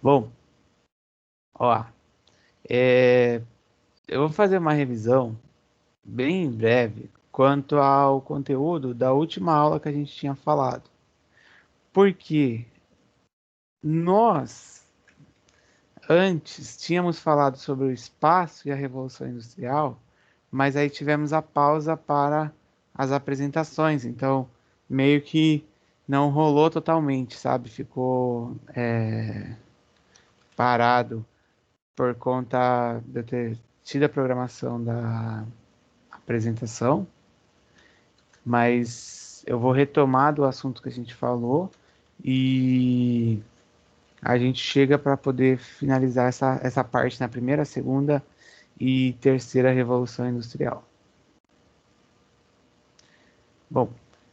Bom, ó, é, eu vou fazer uma revisão bem breve quanto ao conteúdo da última aula que a gente tinha falado. Porque nós, antes, tínhamos falado sobre o espaço e a Revolução Industrial, mas aí tivemos a pausa para as apresentações. Então, meio que não rolou totalmente, sabe? Ficou parado por conta de eu ter tido a programação da apresentação, mas eu vou retomar do assunto que a gente falou e a gente chega para poder finalizar essa parte na primeira, segunda e terceira Revolução Industrial. Bom,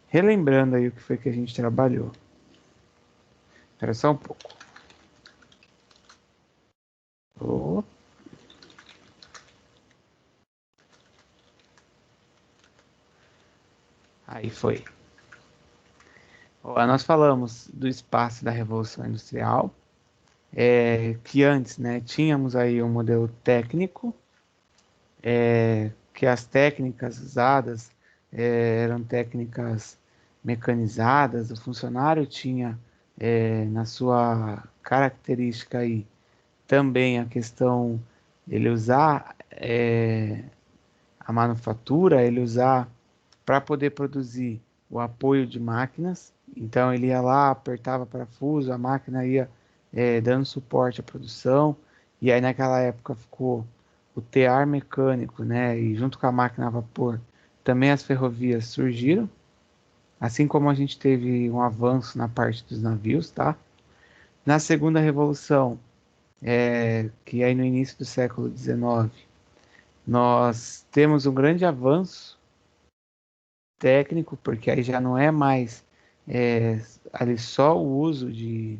relembrando aí o que foi que a gente trabalhou. Espera só um pouco. Oh, aí foi. Ó, nós falamos do espaço da Revolução Industrial, que antes, né, tínhamos aí um modelo técnico, que as técnicas usadas eram técnicas mecanizadas, o funcionário tinha na sua característica aí também a questão ele usar a manufatura, ele usar para poder produzir o apoio de máquinas. Então ele ia lá, apertava parafuso, a máquina ia dando suporte à produção. E aí naquela época ficou o tear mecânico, né? E junto com a máquina a vapor, também as ferrovias surgiram. Assim como a gente teve um avanço na parte dos navios, tá? Na segunda revolução, que aí no início do século XIX, nós temos um grande avanço técnico, porque aí já não é mais é, ali só o uso de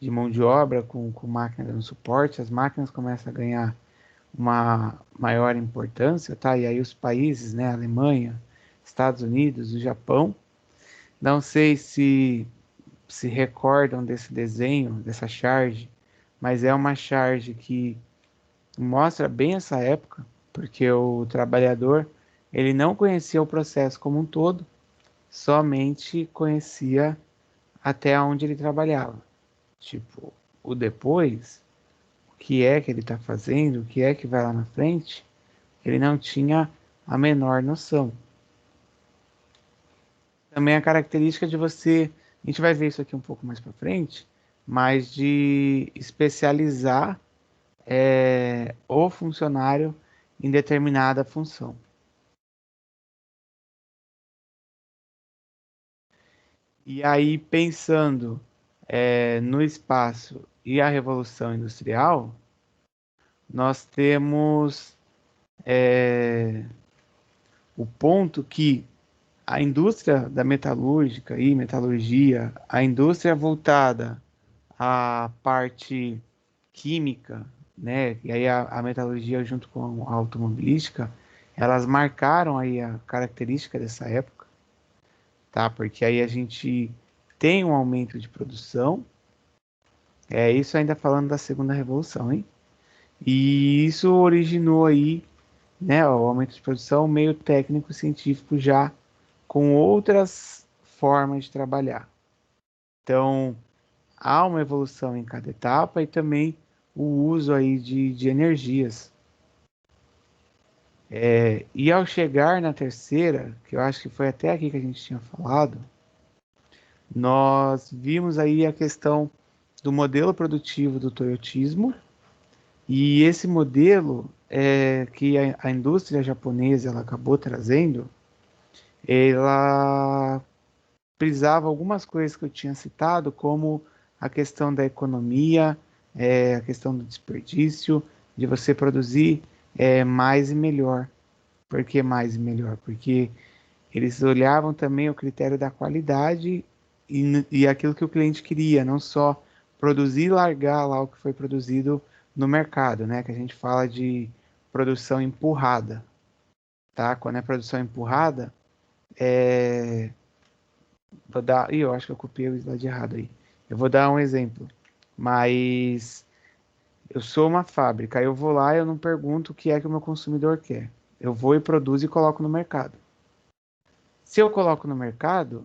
mão de obra com máquina dando suporte, as máquinas começam a ganhar uma maior importância, tá? E aí os países, né, Alemanha, Estados Unidos, o Japão, não sei se recordam desse desenho, dessa charge, mas é uma charge que mostra bem essa época, porque o trabalhador ele não conhecia o processo como um todo, somente conhecia até onde ele trabalhava. Tipo, o depois, o que é que ele está fazendo, o que é que vai lá na frente, ele não tinha a menor noção. Também a característica de você, a gente vai ver isso aqui um pouco mais para frente, mas de especializar o funcionário em determinada função. E aí, pensando no espaço e a Revolução Industrial, nós temos o ponto que a indústria da metalúrgica e metalurgia, a indústria voltada à parte química, né, e aí a metalurgia junto com a automobilística, elas marcaram aí a característica dessa época, tá? Porque aí a gente tem um aumento de produção, isso ainda falando da segunda revolução, hein? E isso originou aí, né, o aumento de produção meio técnico científico já com outras formas de trabalhar. Então, há uma evolução em cada etapa e também o uso aí de energias. E ao chegar na terceira, que eu acho que foi até aqui que a gente tinha falado, nós vimos aí a questão do modelo produtivo do toyotismo e esse modelo que a indústria japonesa ela acabou trazendo, ela prisava algumas coisas que eu tinha citado, como a questão da economia, a questão do desperdício, de você produzir mais e melhor. Por que mais e melhor? Porque eles olhavam também o critério da qualidade e aquilo que o cliente queria, não só produzir e largar lá o que foi produzido no mercado, né? Que a gente fala de produção empurrada, tá? Quando é produção empurrada, vou dar. Ih, eu acho que eu copiei o slide errado aí. Eu vou dar um exemplo. Mas eu sou uma fábrica, eu vou lá e eu não pergunto o que é que o meu consumidor quer. Eu vou e produzo e coloco no mercado. Se eu coloco no mercado,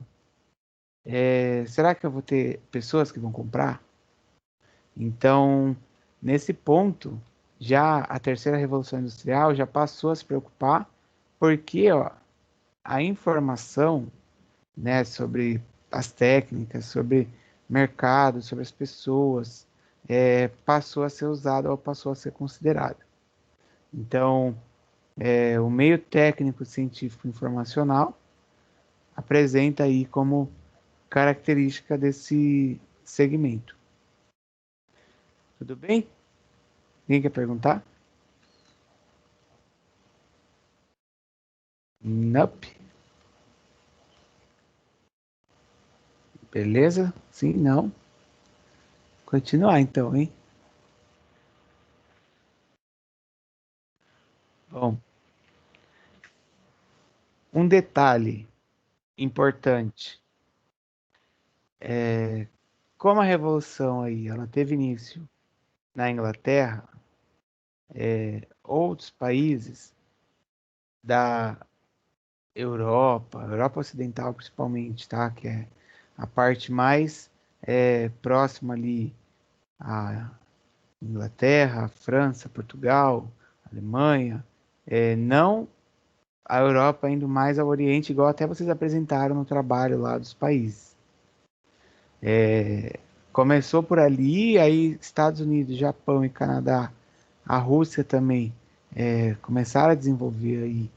será que eu vou ter pessoas que vão comprar? Então, nesse ponto, já a terceira revolução industrial já passou a se preocupar, porque ó, a informação, né, sobre as técnicas, sobre mercado, sobre as pessoas, passou a ser usada ou passou a ser considerada. Então, o meio técnico científico informacional apresenta aí como característica desse segmento. Tudo bem? Ninguém quer perguntar? Nope. Beleza? Sim, não. Continuar então, hein? Bom, um detalhe importante. Como a revolução aí, ela teve início na Inglaterra, outros países da Europa Ocidental principalmente, tá? Que é a parte mais próxima ali à Inglaterra, França, Portugal, Alemanha, não a Europa indo mais ao Oriente, igual até vocês apresentaram no trabalho lá dos países. Começou por ali, aí Estados Unidos, Japão e Canadá, a Rússia também começaram a desenvolver aí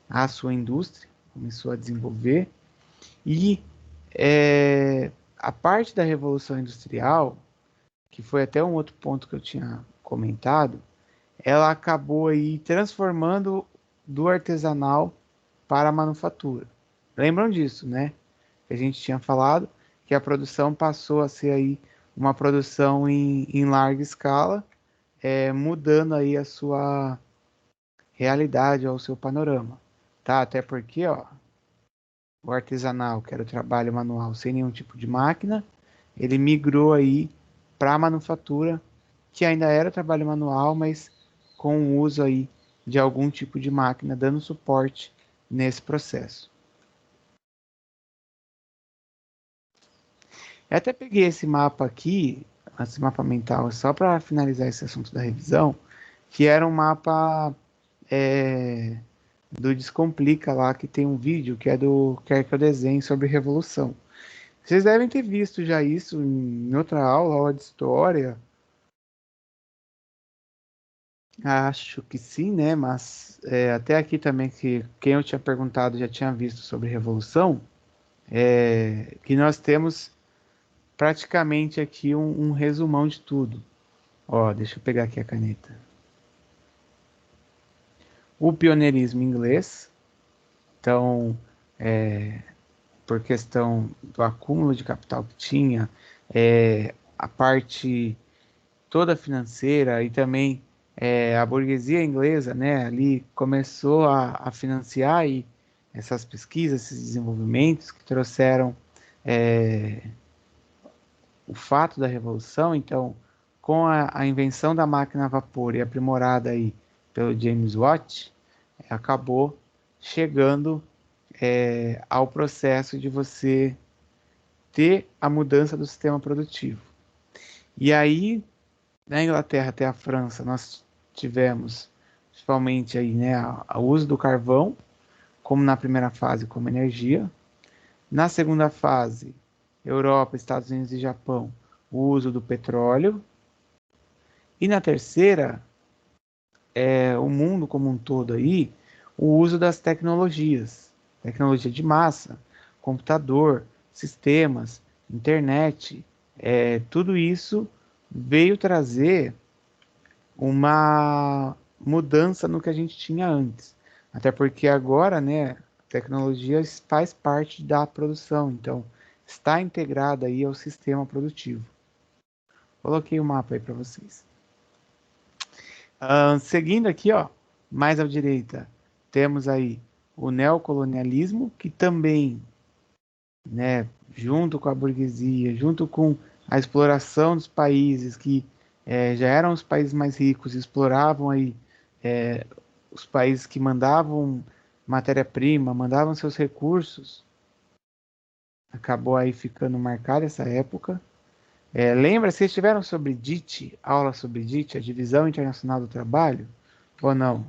a sua indústria, começou a desenvolver, e a parte da Revolução Industrial, que foi até um outro ponto que eu tinha comentado, ela acabou aí transformando do artesanal para a manufatura. Lembram disso, né? Que a gente tinha falado que a produção passou a ser aí uma produção em larga escala, mudando aí a sua realidade, ao seu panorama, tá? Até porque, ó, o artesanal, que era o trabalho manual sem nenhum tipo de máquina, ele migrou aí para a manufatura, que ainda era trabalho manual, mas com o uso aí de algum tipo de máquina, dando suporte nesse processo. Eu até peguei esse mapa aqui, esse mapa mental, só para finalizar esse assunto da revisão, que era um mapa do Descomplica lá, que tem um vídeo que é do Quer que eu desenhe sobre revolução. Vocês devem ter visto já isso em outra aula, aula de história. Acho que sim, né? Mas até aqui também, que quem eu tinha perguntado já tinha visto sobre revolução, que nós temos praticamente aqui um resumão de tudo. Ó, deixa eu pegar aqui a caneta. O pioneirismo inglês, então, por questão do acúmulo de capital que tinha, a parte toda financeira e também a burguesia inglesa, né, ali começou a financiar aí essas pesquisas, esses desenvolvimentos que trouxeram o fato da revolução. Então, com a invenção da máquina a vapor e aprimorada aí pelo James Watt, acabou chegando ao processo de você ter a mudança do sistema produtivo. E aí, na Inglaterra até a França, nós tivemos principalmente aí, né, o uso do carvão, como na primeira fase, como energia. Na segunda fase, Europa, Estados Unidos e Japão, o uso do petróleo. E na terceira, o mundo como um todo aí, o uso das tecnologias, tecnologia de massa, computador, sistemas, internet, tudo isso veio trazer uma mudança no que a gente tinha antes. Até porque agora, né, a tecnologia faz parte da produção, então está integrada aí ao sistema produtivo. Coloquei o mapa aí para vocês. Seguindo aqui, ó, mais à direita, temos aí o neocolonialismo, que também, né, junto com a burguesia, junto com a exploração dos países que já eram os países mais ricos, exploravam aí os países que mandavam matéria-prima, mandavam seus recursos, acabou aí ficando marcada essa época. Lembra, vocês tiveram sobre DIT, aula sobre DIT, a Divisão Internacional do Trabalho, ou não?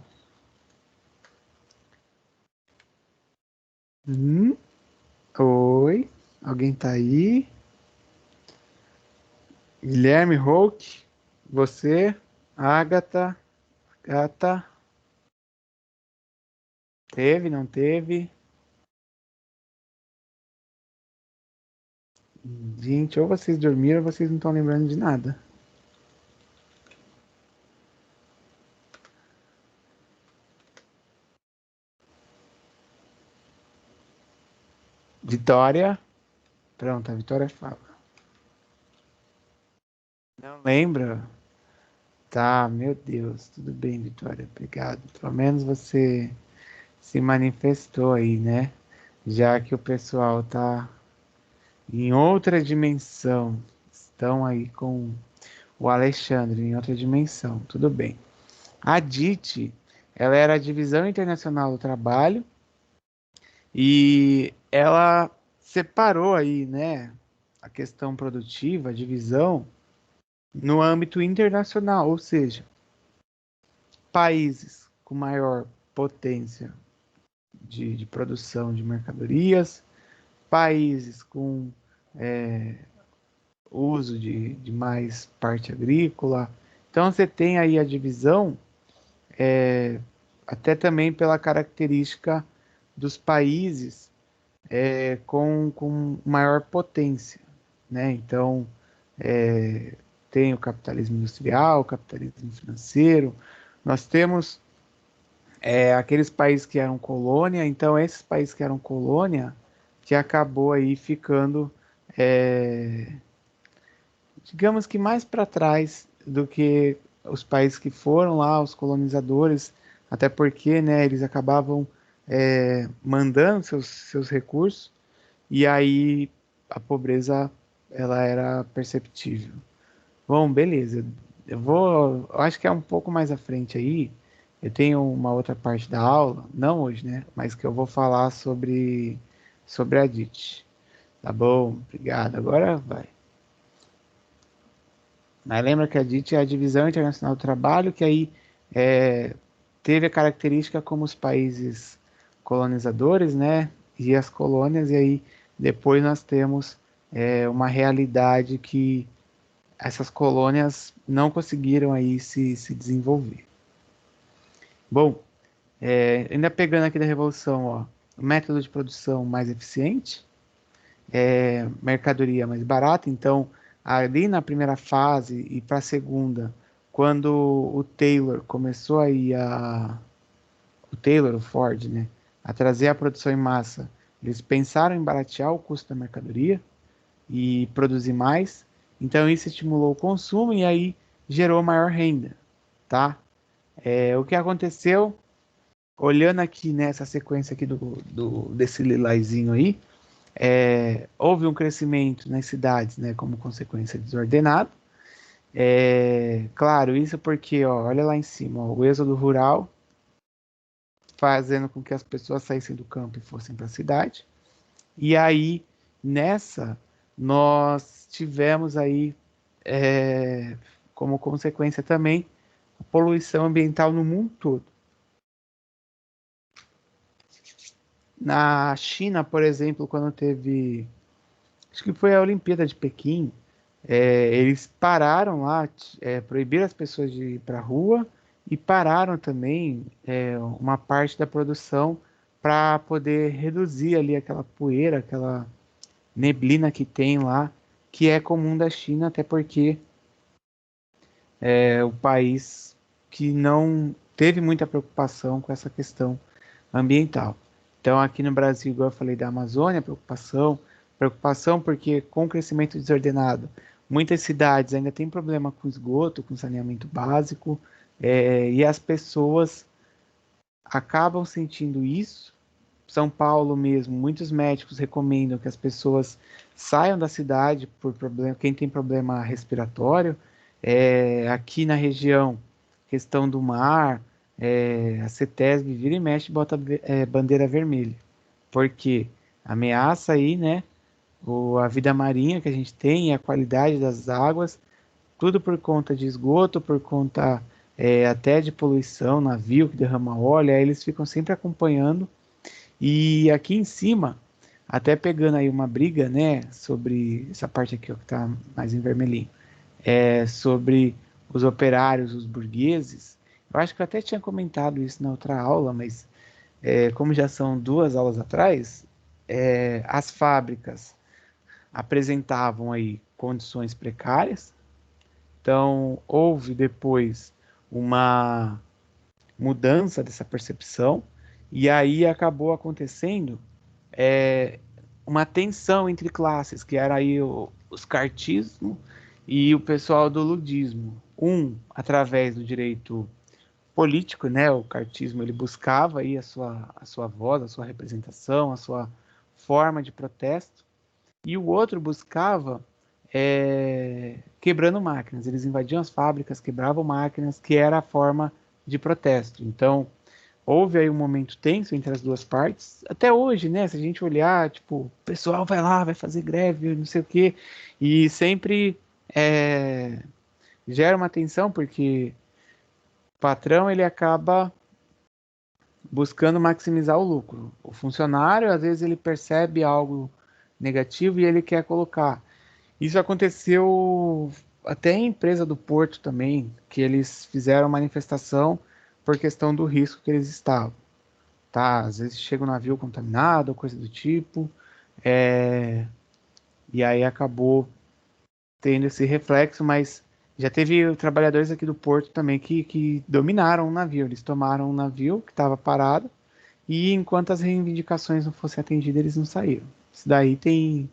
Oi, alguém tá aí? Guilherme Hulk, você, Agatha, Gata, teve, não teve? Gente, ou vocês dormiram ou vocês não estão lembrando de nada. Vitória, pronto, a Vitória fala. Não lembra? Tá, meu Deus, tudo bem, Vitória, obrigado. Pelo menos você se manifestou aí, né? Já que o pessoal tá em outra dimensão, estão aí com o Alexandre em outra dimensão, tudo bem. A DIT, ela era a Divisão Internacional do Trabalho e ela separou aí, né, a questão produtiva, a divisão, no âmbito internacional, ou seja, países com maior potência de produção de mercadorias, países com uso de mais parte agrícola. Então você tem aí a divisão, até também pela característica dos países com maior potência, né? Então, tem o capitalismo industrial, o capitalismo financeiro, nós temos aqueles países que eram colônia, então esses países que eram colônia, que acabou aí ficando, digamos que mais para trás do que os países que foram lá, os colonizadores, até porque, né, eles acabavam mandando seus recursos, e aí a pobreza ela era perceptível. Bom, beleza. Eu acho que é um pouco mais à frente aí. Eu tenho uma outra parte da aula, não hoje, né? Mas que eu vou falar sobre a DIT. Tá bom? Obrigado. Agora vai. Mas lembra que a DIT é a Divisão Internacional do Trabalho, que aí é, teve a característica como os países colonizadores, né? E as colônias, e aí depois nós temos uma realidade que essas colônias não conseguiram aí se desenvolver. Bom, ainda pegando aqui da Revolução, ó, método de produção mais eficiente, mercadoria mais barata. Então, ali na primeira fase e para a segunda, quando o Taylor começou aí o Taylor, o Ford, né, a trazer a produção em massa, eles pensaram em baratear o custo da mercadoria e produzir mais. Então, isso estimulou o consumo e aí gerou maior renda, tá? O que aconteceu, olhando aqui nessa sequência aqui desse lilazinho aí, houve um crescimento nas cidades, né, como consequência desordenado. Claro, isso porque, ó, olha lá em cima, ó, o êxodo rural fazendo com que as pessoas saíssem do campo e fossem para a cidade. E aí, nessa, nós tivemos aí, como consequência também, a poluição ambiental no mundo todo. Na China, por exemplo, quando teve, acho que foi a Olimpíada de Pequim, eles pararam lá, proibiram as pessoas de ir para a rua e pararam também uma parte da produção para poder reduzir ali aquela poeira, aquela neblina que tem lá, que é comum da China, até porque é o país que não teve muita preocupação com essa questão ambiental. Então, aqui no Brasil, igual eu falei da Amazônia, preocupação porque com o crescimento desordenado, muitas cidades ainda têm problema com esgoto, com saneamento básico, e as pessoas acabam sentindo isso. São Paulo mesmo, muitos médicos recomendam que as pessoas saiam da cidade por problema, quem tem problema respiratório, aqui na região, questão do mar, a CETESB vira e mexe e bota bandeira vermelha, porque ameaça aí, né, a vida marinha que a gente tem e a qualidade das águas, tudo por conta de esgoto, por conta até de poluição, navio que derrama óleo, aí eles ficam sempre acompanhando. E aqui em cima, até pegando aí uma briga, né, sobre essa parte aqui ó, que tá mais em vermelhinho, sobre os operários, os burgueses. Eu acho que eu até tinha comentado isso na outra aula, mas como já são 2 aulas atrás, as fábricas apresentavam aí condições precárias. Então, houve depois uma mudança dessa percepção, e aí acabou acontecendo uma tensão entre classes, que era aí os cartismo e o pessoal do ludismo. Através do direito político, né? O cartismo ele buscava aí a sua voz, a sua representação, a sua forma de protesto, e o outro buscava quebrando máquinas. Eles invadiam as fábricas, quebravam máquinas, que era a forma de protesto. Então, houve aí um momento tenso entre as duas partes. Até hoje, né? Se a gente olhar, tipo, o pessoal vai lá, vai fazer greve, não sei o quê, e sempre gera uma tensão, porque o patrão ele acaba buscando maximizar o lucro. O funcionário, às vezes, ele percebe algo negativo e ele quer colocar. Isso aconteceu até em empresa do Porto também, que eles fizeram manifestação por questão do risco que eles estavam, tá? Às vezes chega um navio contaminado, coisa do tipo, e aí acabou tendo esse reflexo, mas já teve trabalhadores aqui do Porto também que dominaram o navio, eles tomaram um navio que estava parado, e enquanto as reivindicações não fossem atendidas, eles não saíram. Isso daí tem,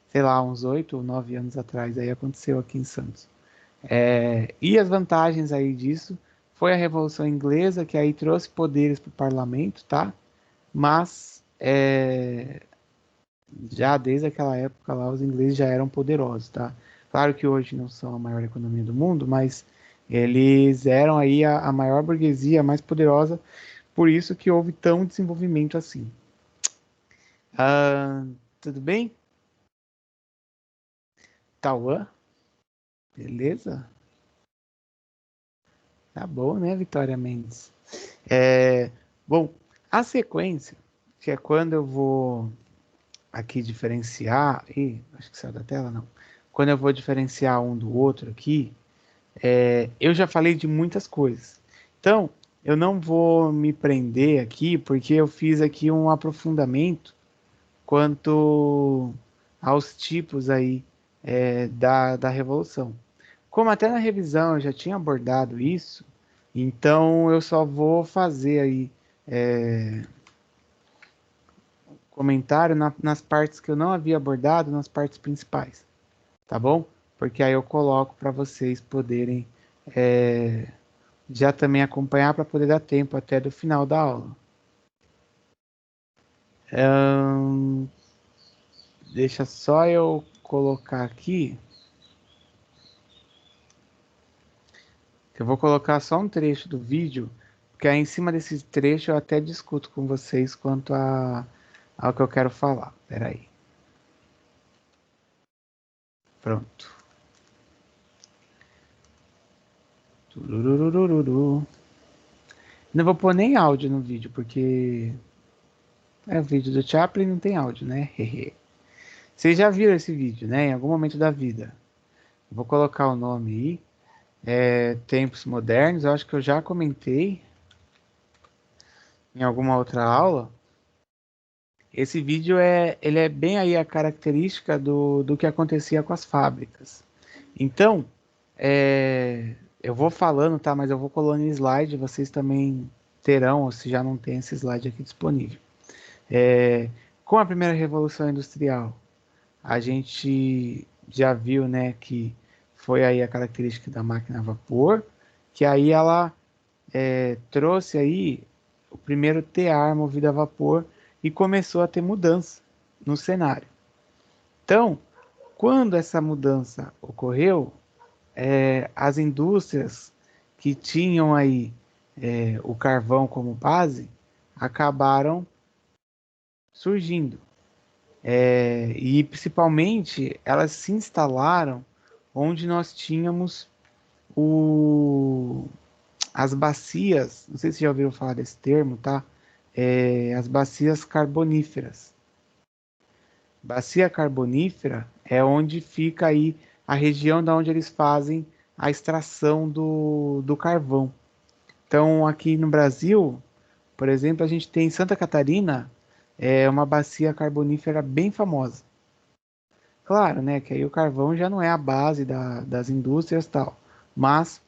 sei lá, uns 8 ou 9 anos atrás, aí aconteceu aqui em Santos. E as vantagens aí disso foi a Revolução Inglesa, que aí trouxe poderes para o parlamento, tá? Mas já desde aquela época lá, os ingleses já eram poderosos, tá? Claro que hoje não são a maior economia do mundo, mas eles eram aí a maior burguesia, a mais poderosa, por isso que houve tão desenvolvimento assim. Ah, tudo bem? Tauã? Beleza? Tá bom, né, Vitória Mendes? Bom, a sequência, que é quando eu vou aqui diferenciar. Ih, acho que saiu da tela, não. Quando eu vou diferenciar um do outro aqui, eu já falei de muitas coisas. Então, eu não vou me prender aqui, porque eu fiz aqui um aprofundamento quanto aos tipos aí da Revolução. Como até na revisão eu já tinha abordado isso, então eu só vou fazer aí comentário nas partes que eu não havia abordado, nas partes principais, tá bom? Porque aí eu coloco para vocês poderem já também acompanhar para poder dar tempo até do final da aula. Deixa só eu colocar aqui, que eu vou colocar só um trecho do vídeo, porque aí em cima desse trecho eu até discuto com vocês quanto ao que eu quero falar. Espera aí. Pronto. Turururururu. Não vou pôr nem áudio no vídeo, porque o vídeo do Chaplin não tem áudio, né? Vocês já viram esse vídeo, né? Em algum momento da vida. Vou colocar o nome aí. Tempos modernos. Eu acho que eu já comentei em alguma outra aula. Esse vídeo ele é bem aí a característica do que acontecia com as fábricas. Então, eu vou falando, tá? Mas eu vou colando em slide. Vocês também terão, ou se já não tem esse slide aqui disponível. Com a primeira revolução industrial, a gente já viu, né, que foi aí a característica da máquina a vapor, que aí ela trouxe aí o primeiro tear movido a vapor e começou a ter mudança no cenário. Então, quando essa mudança ocorreu, as indústrias que tinham aí o carvão como base acabaram surgindo. E principalmente elas se instalaram onde nós tínhamos as bacias, não sei se já ouviram falar desse termo, tá? As bacias carboníferas. Bacia carbonífera é onde fica aí a região da onde eles fazem a extração do carvão. Então, aqui no Brasil, por exemplo, a gente tem em Santa Catarina, uma bacia carbonífera bem famosa. Claro, né, que aí o carvão já não é a base das indústrias e tal, mas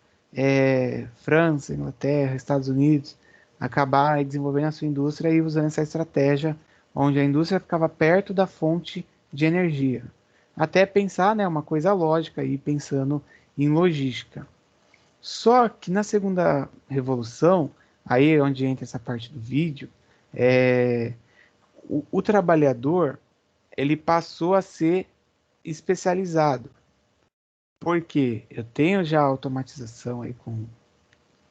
França, Inglaterra, Estados Unidos acabaram aí desenvolvendo a sua indústria e usando essa estratégia, onde a indústria ficava perto da fonte de energia. Até pensar, né, uma coisa lógica aí, pensando em logística. Só que na segunda revolução, aí é onde entra essa parte do vídeo, o trabalhador ele passou a ser especializado. Porque eu tenho já automatização aí com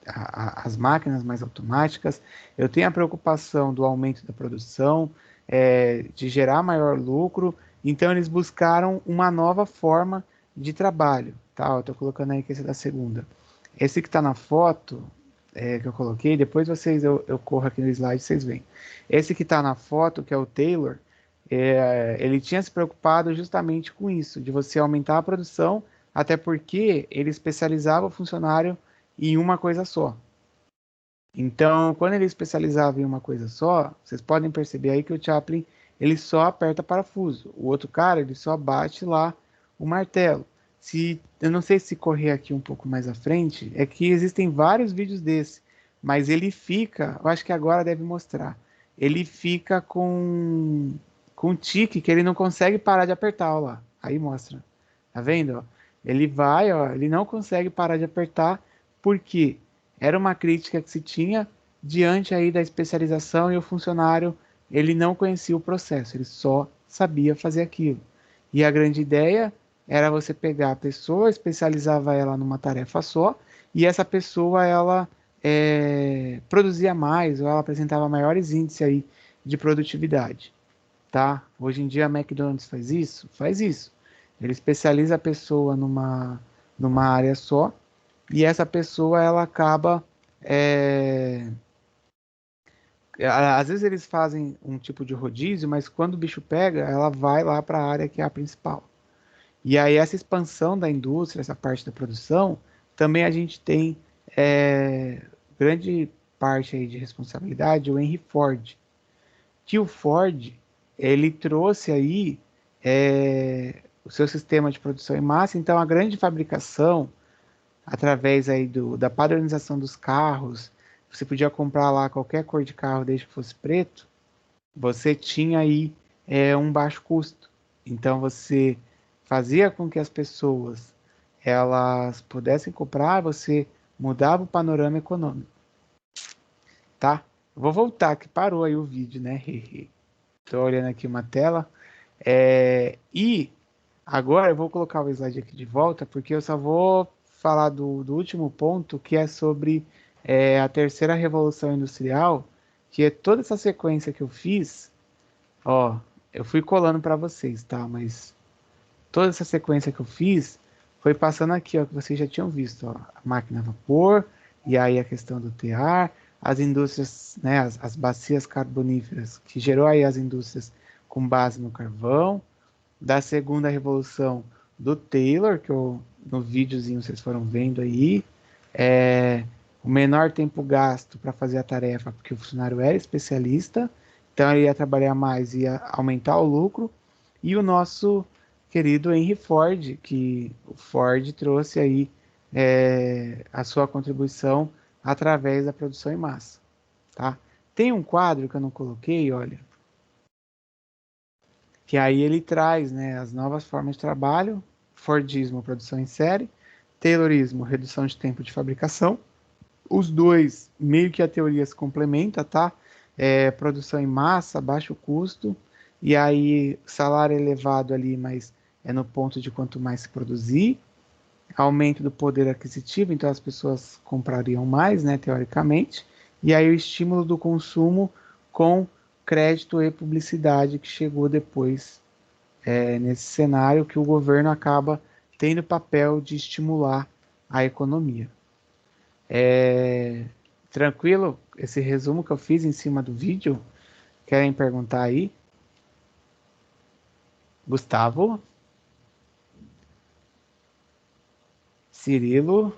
as máquinas mais automáticas, eu tenho a preocupação do aumento da produção, de gerar maior lucro, então eles buscaram uma nova forma de trabalho. Tá? Eu estou colocando aí que esse é da segunda. Esse que está na foto, que eu coloquei, depois eu corro aqui no slide, vocês veem. Esse que está na foto, que é o Taylor, ele tinha se preocupado justamente com isso, de você aumentar a produção, até porque ele especializava o funcionário em uma coisa só. Então, quando ele especializava em uma coisa só, vocês podem perceber aí que o Chaplin ele só aperta parafuso. O outro cara ele só bate lá o martelo. Eu não sei se correr aqui um pouco mais à frente, é que existem vários vídeos desse, mas ele fica, eu acho que agora deve mostrar, ele fica com um tique que ele não consegue parar de apertar, ó lá. Aí mostra. Tá vendo? Ó? Ele vai, ó, ele não consegue parar de apertar porque era uma crítica que se tinha diante aí da especialização e o funcionário, ele não conhecia o processo, ele só sabia fazer aquilo. E a grande ideia era você pegar a pessoa, especializava ela numa tarefa só, e essa pessoa, ela produzia mais, ou ela apresentava maiores índices aí de produtividade, tá? Hoje em dia a McDonald's faz isso? Faz isso. Ele especializa a pessoa numa área só, e essa pessoa ela acaba às vezes eles fazem um tipo de rodízio, mas quando o bicho pega, ela vai lá para a área que é a principal. E aí essa expansão da indústria, essa parte da produção, também a gente tem grande parte aí de responsabilidade o Henry Ford, que o Ford ele trouxe aí o seu sistema de produção em massa, então a grande fabricação através aí da padronização dos carros, você podia comprar lá qualquer cor de carro desde que fosse preto, você tinha aí um baixo custo. Então você fazia com que as pessoas elas pudessem comprar, você mudava o panorama econômico, tá? Eu vou voltar que parou aí o vídeo, né? Estou olhando aqui uma tela. E agora eu vou colocar o slide aqui de volta, porque eu só vou falar do último ponto, que é sobre a terceira revolução industrial, que é toda essa sequência que eu fiz. Ó, eu fui colando para vocês, tá? Mas toda essa sequência que eu fiz foi passando aqui, ó, que vocês já tinham visto, ó, a máquina a vapor, e aí a questão do tear, as indústrias, né, as bacias carboníferas, que gerou aí as indústrias com base no carvão, da segunda revolução do Taylor, que no videozinho vocês foram vendo aí, o menor tempo gasto para fazer a tarefa, porque o funcionário era especialista, então ele ia trabalhar mais, ia aumentar o lucro, e o nosso querido Henry Ford, que o Ford trouxe aí a sua contribuição através da produção em massa, tá? Tem um quadro que eu não coloquei, olha, que aí ele traz, né, as novas formas de trabalho, Fordismo, produção em série, Taylorismo, redução de tempo de fabricação. Os dois, meio que a teoria se complementa, tá? Produção em massa, baixo custo, e aí salário elevado ali, mas é no ponto de quanto mais se produzir, aumento do poder aquisitivo, então as pessoas comprariam mais, né, teoricamente, e aí o estímulo do consumo com crédito e publicidade que chegou depois nesse cenário que o governo acaba tendo o papel de estimular a economia. Tranquilo esse resumo que eu fiz em cima do vídeo? Querem perguntar aí? Gustavo, Cirilo,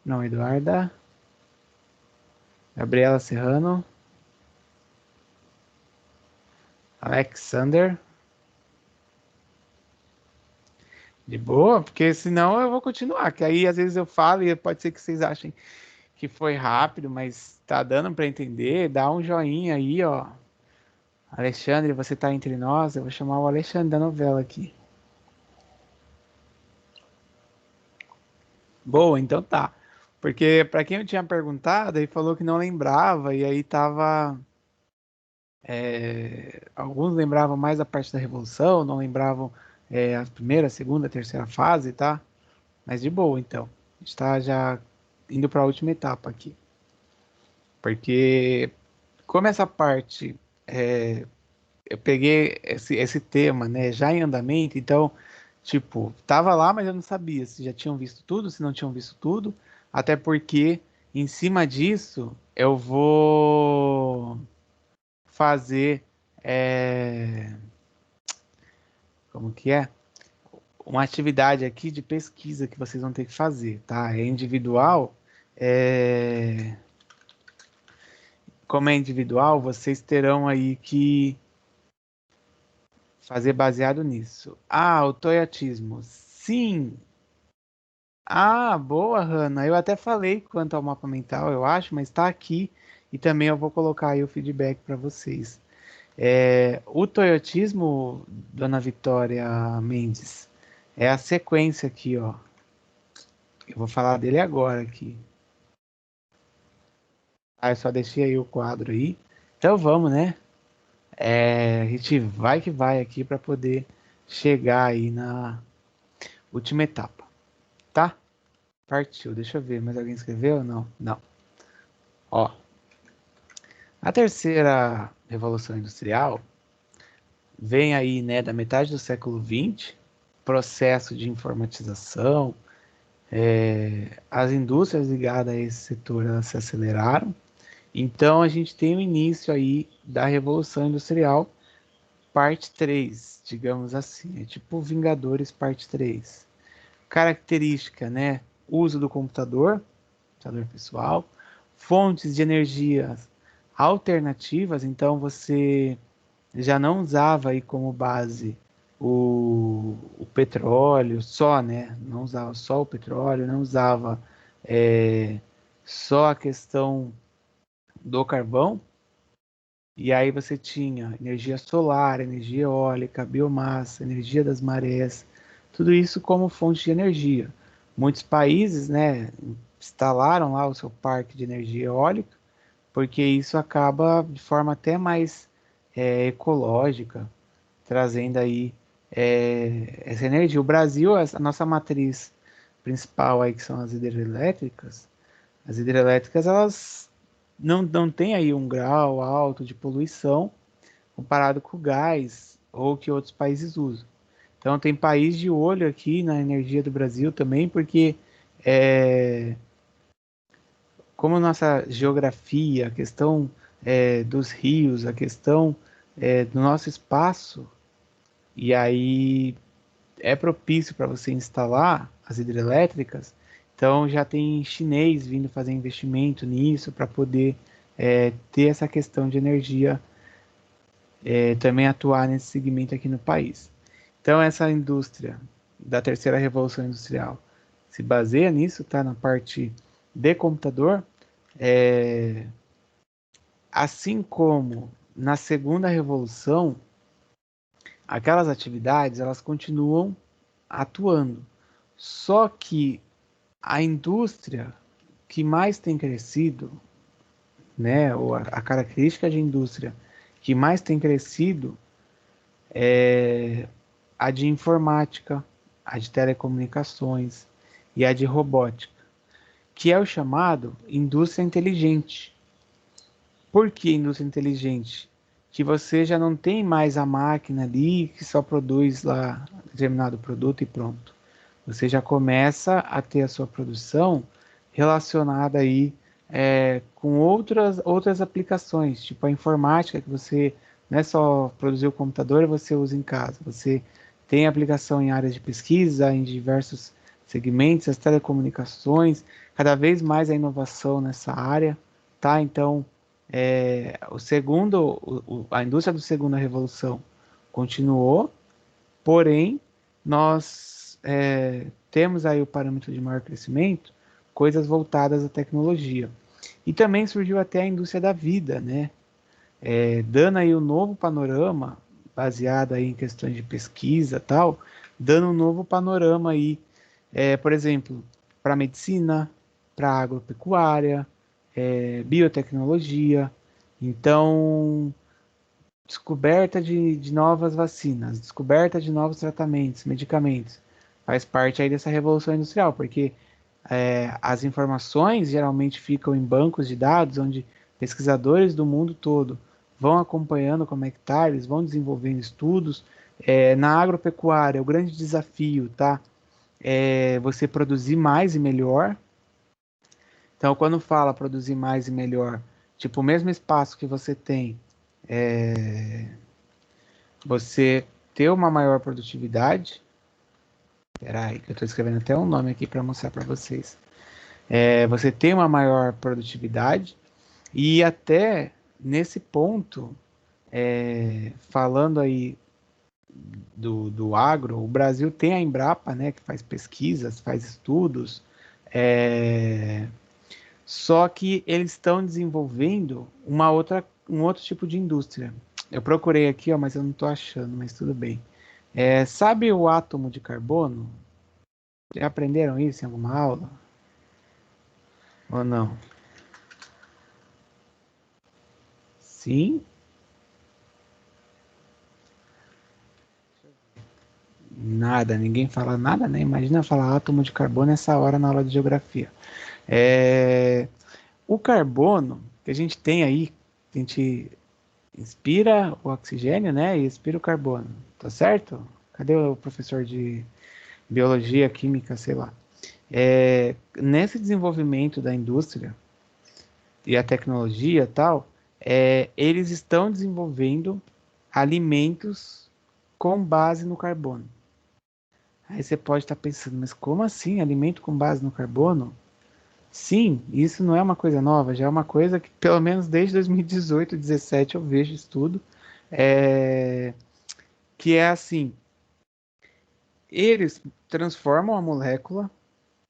não, Eduarda, Gabriela Serrano, Alexander. De boa, porque senão eu vou continuar, que aí às vezes eu falo e pode ser que vocês achem que foi rápido, mas tá dando para entender, dá um joinha aí, ó. Alexandre, você tá entre nós, eu vou chamar o Alexandre da novela aqui. Boa, então tá. Porque para quem eu tinha perguntado, ele falou que não lembrava, e aí tava. Alguns lembravam mais a parte da Revolução, não lembravam a primeira, segunda, terceira fase, tá? Mas de boa, então. A gente tá já indo para a última etapa aqui. Porque como essa parte, eu peguei esse tema, né, já em andamento, então, tipo, tava lá, mas eu não sabia se já tinham visto tudo, se não tinham visto tudo, até porque em cima disso eu vou fazer, como que é? Uma atividade aqui de pesquisa que vocês vão ter que fazer, tá? É individual, é... como é individual, vocês terão aí que fazer baseado nisso. Ah, o toyotismo. Sim. Ah, boa, Hanna. Eu até falei quanto ao mapa mental, eu acho, mas está aqui e também eu vou colocar aí o feedback para vocês. O toyotismo, Dona Vitória Mendes, é a sequência aqui, ó. Eu vou falar dele agora aqui. Ah, eu só deixei aí o quadro aí. Então vamos, né? A gente vai que vai aqui para poder chegar aí na última etapa, tá? Partiu. Deixa eu ver, mas alguém escreveu? Não, não. Ó, a terceira revolução industrial vem aí, né, da metade do século XX, processo de informatização, as indústrias ligadas a esse setor elas se aceleraram. Então a gente tem o início aí da revolução industrial, parte 3, digamos assim, é tipo Vingadores parte 3. Característica, né? Uso do computador pessoal, fontes de energia alternativas, então você já não usava aí como base o petróleo só, né? Não usava só o petróleo, não usava é, só a questão do carvão, e aí você tinha energia solar, energia eólica, biomassa, energia das marés, tudo isso como fonte de energia. Muitos países, né, instalaram lá o seu parque de energia eólica, porque isso acaba de forma até mais ecológica, trazendo aí essa energia. O Brasil, a nossa matriz principal aí, que são as hidrelétricas, elas não têm aí um grau alto de poluição comparado com o gás ou que outros países usam. Então tem país de olho aqui na energia do Brasil também, porque é, como nossa geografia, a questão dos rios, a questão do nosso espaço, e aí é propício para você instalar as hidrelétricas, então já tem chinês vindo fazer investimento nisso para poder ter essa questão de energia, também atuar nesse segmento aqui no país. Então essa indústria da terceira revolução industrial se baseia nisso, tá? Na parte de computador, é, assim como na segunda revolução, aquelas atividades elas continuam atuando. Só que a indústria que mais tem crescido, né, ou a característica de indústria que mais tem crescido a de informática, a de telecomunicações e a de robótica, que é o chamado indústria inteligente. Por que indústria inteligente? Que você já não tem mais a máquina ali que só produz lá determinado produto e pronto. Você já começa a ter a sua produção relacionada aí com outras aplicações, tipo a informática, que você não é só produzir o computador, você usa em casa. Você tem aplicação em áreas de pesquisa, em diversos segmentos, as telecomunicações, cada vez mais a inovação nessa área, tá? Então, a indústria do segunda revolução continuou, porém, nós temos aí o parâmetro de maior crescimento, coisas voltadas à tecnologia. E também surgiu até a indústria da vida, né? Dando aí um novo panorama, baseado aí em questões de pesquisa e tal, dando um novo panorama aí, por exemplo, para medicina, para agropecuária, biotecnologia. Então, descoberta de novas vacinas, descoberta de novos tratamentos, medicamentos, faz parte aí dessa revolução industrial, porque as informações geralmente ficam em bancos de dados, onde pesquisadores do mundo todo vão acompanhando como é que tá, eles vão desenvolvendo estudos. Na agropecuária, o grande desafio, tá? É você produzir mais e melhor. Então, quando fala produzir mais e melhor, tipo, o mesmo espaço que você tem, você ter uma maior produtividade. Espera aí, que eu estou escrevendo até um nome aqui para mostrar para vocês. Você ter uma maior produtividade e até nesse ponto, falando aí do agro, o Brasil tem a Embrapa, né, que faz pesquisas, faz estudos, só que eles estão desenvolvendo um outro tipo de indústria. Eu procurei aqui, ó, mas eu não estou achando, mas tudo bem. Sabe o átomo de carbono? Já aprenderam isso em alguma aula? Ou não? Sim? Nada, ninguém fala nada, né? Imagina falar átomo de carbono nessa hora na aula de geografia. É, O carbono que a gente tem aí, a gente inspira o oxigênio, né? E expira o carbono, tá certo? Cadê o professor de biologia, química, sei lá? Nesse desenvolvimento da indústria e a tecnologia e tal, eles estão desenvolvendo alimentos com base no carbono. Aí você pode estar pensando, mas como assim alimento com base no carbono? Sim, isso não é uma coisa nova, já é uma coisa que pelo menos desde 2018, 2017 eu vejo estudo, é, que é assim, eles transformam a molécula,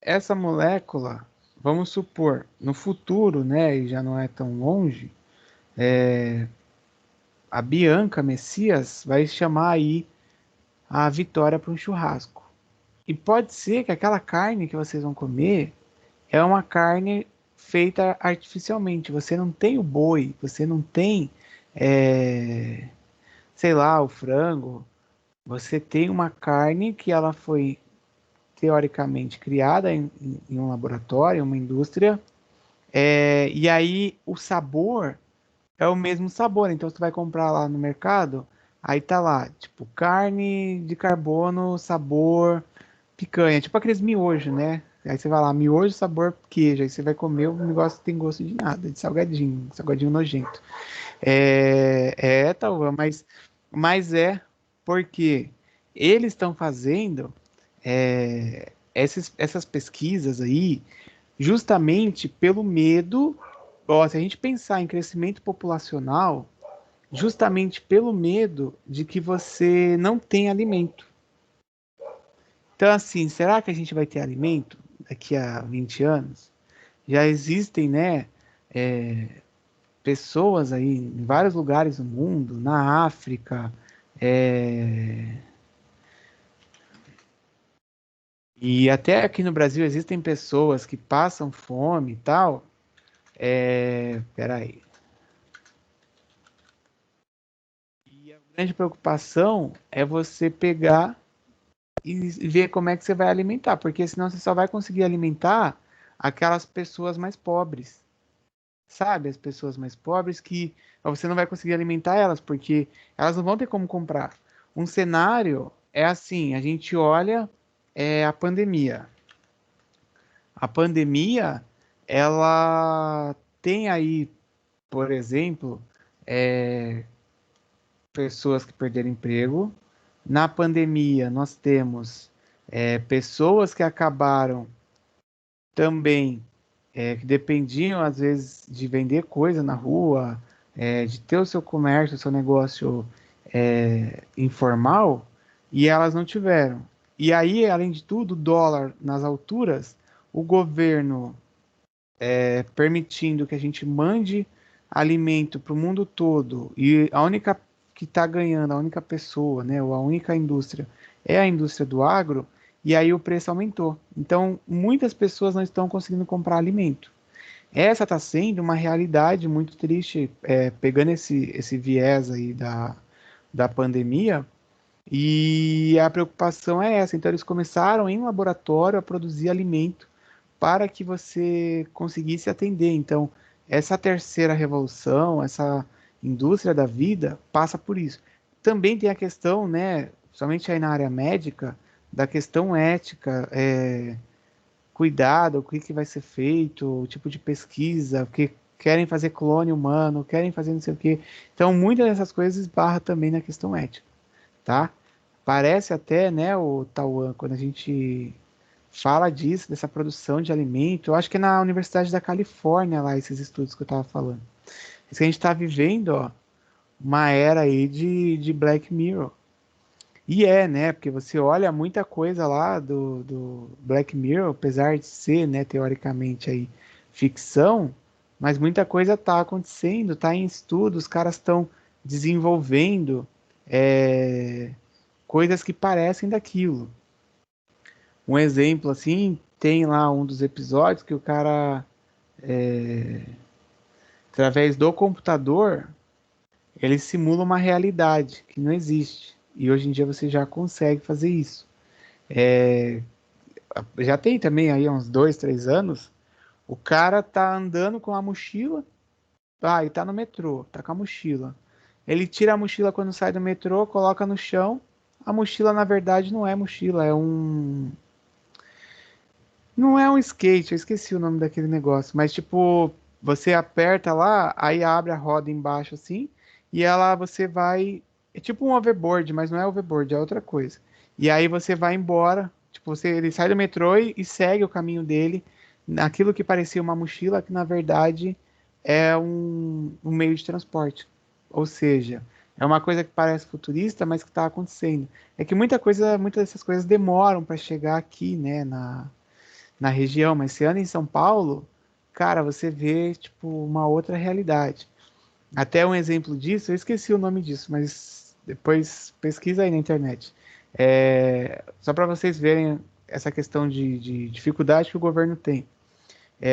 essa molécula, vamos supor, no futuro, né, e já não é tão longe, a Bianca Messias vai chamar aí a Vitória para um churrasco. E pode ser que aquela carne que vocês vão comer é uma carne feita artificialmente. Você não tem o boi, você não tem, é, sei lá, o frango. Você tem uma carne que ela foi teoricamente criada em um laboratório, uma indústria, e aí o sabor é o mesmo sabor. Então você vai comprar lá no mercado, aí tá lá, tipo, carne de carbono, sabor picanha, tipo aqueles miojos, né? Aí você vai lá, miojo sabor queijo, aí você vai comer, o negócio não tem gosto de nada, de salgadinho, salgadinho nojento. Talvez, mas porque eles estão fazendo essas pesquisas aí justamente pelo medo. Ó, se a gente pensar em crescimento populacional, justamente pelo medo de que você não tem alimento. Então, assim, será que a gente vai ter alimento daqui a 20 anos? Já existem, né, pessoas aí em vários lugares do mundo, na África, é, e até aqui no Brasil existem pessoas que passam fome e tal. Peraí. E o grande preocupação é você pegar e ver como é que você vai alimentar, porque senão você só vai conseguir alimentar aquelas pessoas mais pobres, sabe? As pessoas mais pobres que você não vai conseguir alimentar elas, porque elas não vão ter como comprar. Um cenário é assim, a gente olha a pandemia. A pandemia, ela tem aí, por exemplo, é, pessoas que perderam emprego. Na pandemia, nós temos pessoas que acabaram também, que dependiam, às vezes, de vender coisa na rua, de ter o seu comércio, o seu negócio informal, e elas não tiveram. E aí, além de tudo, o dólar nas alturas, o governo permitindo que a gente mande alimento para o mundo todo, e a única que está ganhando, a única pessoa, né, ou a única indústria, é a indústria do agro, e aí o preço aumentou. Então, muitas pessoas não estão conseguindo comprar alimento. Essa está sendo uma realidade muito triste, pegando esse viés aí da pandemia, e a preocupação é essa. Então, eles começaram em laboratório a produzir alimento para que você conseguisse atender. Então, essa terceira revolução, essa indústria da vida, passa por isso. Também tem a questão, né, somente aí na área médica, da questão ética, cuidado, o que, que vai ser feito, o tipo de pesquisa, porque querem fazer clone humano, querem fazer não sei o quê. Então, muitas dessas coisas esbarra também na questão ética, tá? Parece até, né, o Tauan, quando a gente fala disso, dessa produção de alimento. Eu acho que é na Universidade da Califórnia, lá, esses estudos que eu estava falando. Isso que a gente está vivendo, ó, uma era aí de Black Mirror. E né, porque você olha muita coisa lá do Black Mirror, apesar de ser, né, teoricamente aí ficção, mas muita coisa está acontecendo, está em estudo, os caras estão desenvolvendo coisas que parecem daquilo. Um exemplo assim, tem lá um dos episódios que o cara, através do computador, ele simula uma realidade que não existe. E hoje em dia você já consegue fazer isso. Já tem também aí uns 2, 3 anos, o cara tá andando com a mochila, e tá no metrô, tá com a mochila. Ele tira a mochila quando sai do metrô, coloca no chão. A mochila, na verdade, não é mochila, não é um skate, eu esqueci o nome daquele negócio, mas tipo, você aperta lá, aí abre a roda embaixo assim, e ela você vai. É tipo um overboard, mas não é overboard, é outra coisa. E aí você vai embora, tipo, ele sai do metrô e segue o caminho dele, naquilo que parecia uma mochila, que na verdade é um meio de transporte. Ou seja, é uma coisa que parece futurista, mas que está acontecendo. É que muitas dessas coisas demoram para chegar aqui, né, na região, mas se anda em São Paulo, cara, você vê tipo uma outra realidade. Até um exemplo disso, eu esqueci o nome disso, mas depois pesquisa aí na internet. Só para vocês verem essa questão de dificuldade que o governo tem.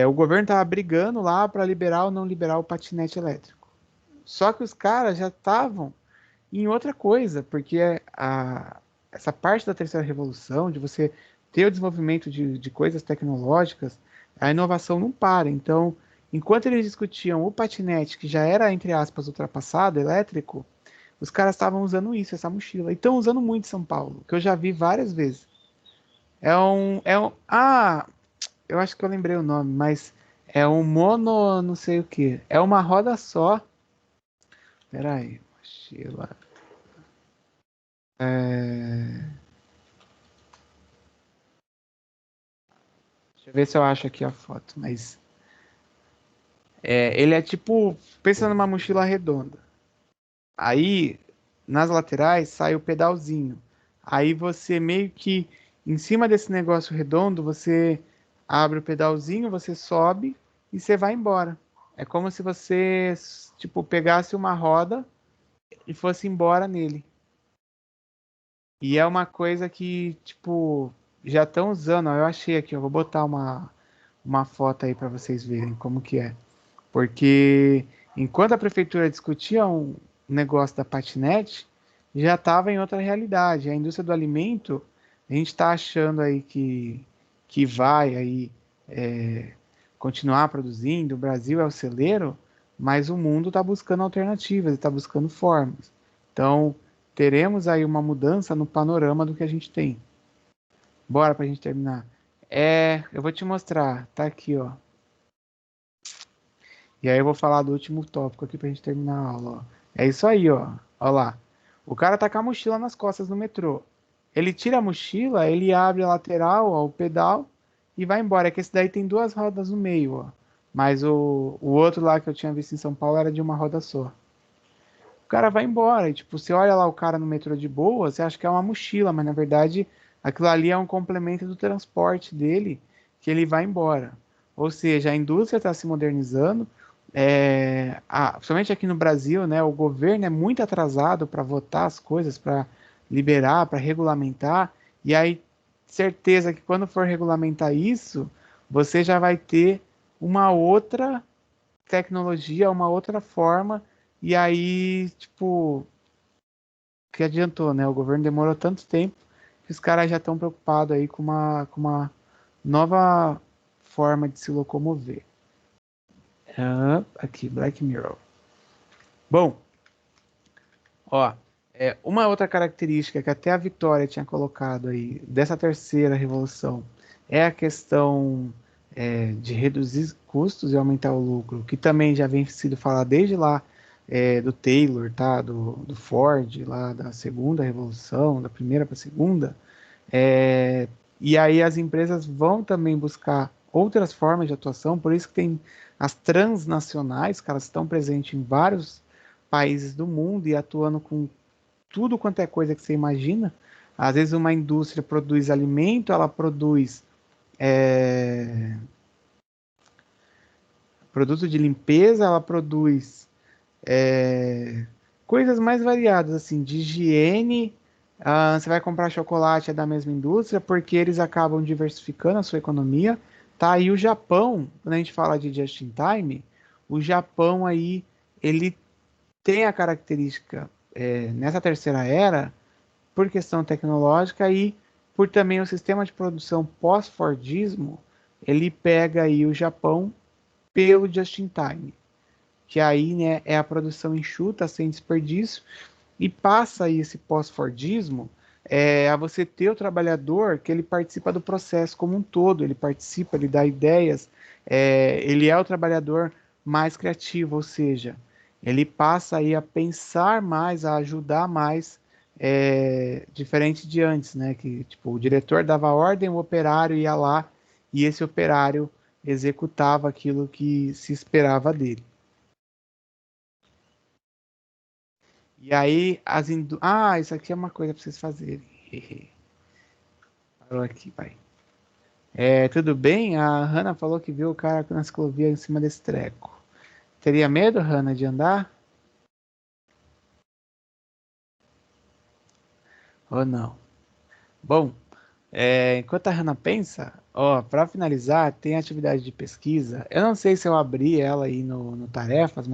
O governo estava brigando lá para liberar ou não liberar o patinete elétrico. Só que os caras já estavam em outra coisa, porque essa parte da terceira revolução, de você ter o desenvolvimento de coisas tecnológicas, a inovação não para. Então, enquanto eles discutiam o patinete, que já era, entre aspas, ultrapassado, elétrico, os caras estavam usando isso, essa mochila. E estão usando muito em São Paulo, que eu já vi várias vezes. Eu acho que eu lembrei o nome, mas é um mono, não sei o que. É uma roda só. Peraí, mochila. É... Deixa eu ver se eu acho aqui a foto, mas ele é tipo, pensa numa mochila redonda. Aí, nas laterais, sai o pedalzinho. Aí você meio que, em cima desse negócio redondo, você abre o pedalzinho, você sobe e você vai embora. É como se você, tipo, pegasse uma roda e fosse embora nele. E é uma coisa que, tipo, já estão usando. Ó, eu achei aqui, eu vou botar uma foto aí para vocês verem como que é. Porque enquanto a prefeitura discutia um negócio da patinete, já estava em outra realidade. A indústria do alimento, a gente está achando aí que vai aí continuar produzindo, o Brasil é o celeiro, mas o mundo está buscando alternativas, está buscando formas. Então, teremos aí uma mudança no panorama do que a gente tem. Bora para a gente terminar. Eu vou te mostrar, tá aqui, ó. E aí eu vou falar do último tópico aqui pra gente terminar a aula, ó. É isso aí, ó. Ó lá. O cara tá com a mochila nas costas no metrô. Ele tira a mochila, ele abre a lateral, ó, o pedal e vai embora. É que esse daí tem duas rodas no meio, ó. Mas o outro lá que eu tinha visto em São Paulo era de uma roda só. O cara vai embora. E, tipo, você olha lá o cara no metrô de boa, você acha que é uma mochila, mas na verdade aquilo ali é um complemento do transporte dele, que ele vai embora. Ou seja, a indústria está se modernizando, principalmente aqui no Brasil, né, o governo é muito atrasado para votar as coisas, para liberar, para regulamentar, e aí certeza que quando for regulamentar isso, você já vai ter uma outra tecnologia, uma outra forma, e aí, tipo, que adiantou, né? O governo demorou tanto tempo que os caras já estão preocupados aí com uma nova forma de se locomover. Aqui, Black Mirror. Bom, ó, uma outra característica que até a Vitória tinha colocado aí dessa terceira revolução é a questão de reduzir custos e aumentar o lucro, que também já vem sido falado desde lá do Taylor, tá? Do Ford, lá da segunda revolução, da primeira para a segunda. É, e aí as empresas vão também buscar outras formas de atuação, por isso que tem as transnacionais, que elas estão presentes em vários países do mundo e atuando com tudo quanto é coisa que você imagina. Às vezes uma indústria produz alimento, ela produz é, produto de limpeza, ela produz coisas mais variadas, assim, de higiene. Você vai comprar chocolate é da mesma indústria, porque eles acabam diversificando a sua economia. Tá aí o Japão, quando a gente fala de just in time, o Japão aí, ele tem a característica nessa terceira era por questão tecnológica e por também o sistema de produção pós-Fordismo, ele pega aí o Japão pelo just in time, que aí, né, é a produção enxuta, sem desperdício, e passa aí esse pós-Fordismo a você ter o trabalhador que ele participa do processo como um todo, ele participa, ele dá ideias, ele é o trabalhador mais criativo, ou seja, ele passa aí a pensar mais, a ajudar mais, diferente de antes, né? Que tipo, o diretor dava ordem, o operário ia lá e esse operário executava aquilo que se esperava dele. E aí isso aqui é uma coisa para vocês fazerem. Parou aqui, vai. Tudo bem? A Hannah falou que viu o cara com a ciclovia em cima desse treco. Teria medo, Hannah, de andar? Ou não? Bom, enquanto a Hannah pensa, ó, para finalizar, tem atividade de pesquisa. Eu não sei se eu abri ela aí no Tarefas, mas